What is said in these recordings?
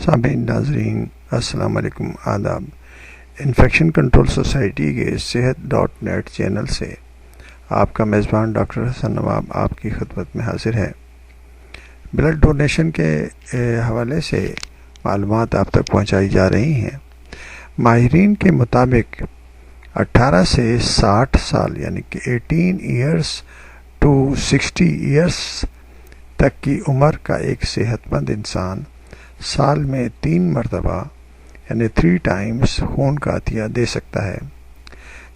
سامعین ناظرین السلام علیکم، آداب۔ انفیکشن کنٹرول سوسائٹی کے صحت.نیٹ چینل سے آپ کا میزبان ڈاکٹر حسن نواب آپ کی خدمت میں حاضر ہے۔ بلڈ ڈونیشن کے حوالے سے معلومات آپ تک پہنچائی جا رہی ہیں۔ ماہرین کے مطابق 18 سے 60 سال یعنی کہ 18 ایئرس ٹو 60 ایئرس تک کی عمر کا ایک صحت مند انسان سال میں 3 مرتبہ یعنی 3 ٹائمز خون کا عطیہ دے سکتا ہے،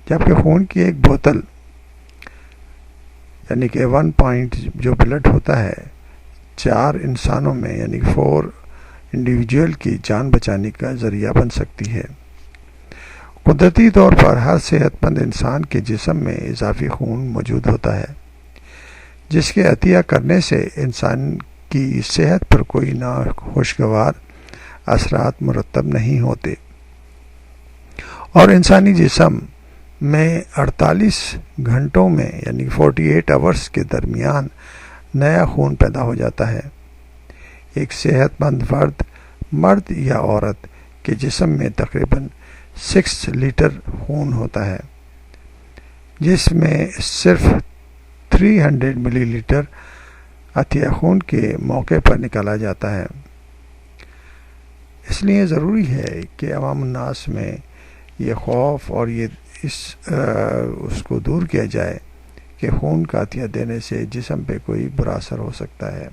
جبکہ خون کی ایک بوتل یعنی کہ 1 پوائنٹ جو بلڈ ہوتا ہے 4 انسانوں میں یعنی 4 انڈیویجول کی جان بچانے کا ذریعہ بن سکتی ہے۔ قدرتی طور پر ہر صحت مند انسان کے جسم میں اضافی خون موجود ہوتا ہے، جس کے عطیہ کرنے سے انسان کی صحت پر کوئی ناخوشگوار اثرات مرتب نہیں ہوتے، اور انسانی جسم میں 48 گھنٹوں میں یعنی 48 آورز کے درمیان نیا خون پیدا ہو جاتا ہے۔ ایک صحت مند فرد، مرد یا عورت کے جسم میں تقریباً 6 لیٹر خون ہوتا ہے، جس میں صرف 300 ملی لیٹر عطیہ خون کے موقع پر نکالا جاتا ہے۔ اس لیے ضروری ہے کہ عوام الناس میں یہ خوف اور اس کو دور کیا جائے کہ خون کا عطیہ دینے سے جسم پہ کوئی برا اثر ہو سکتا ہے۔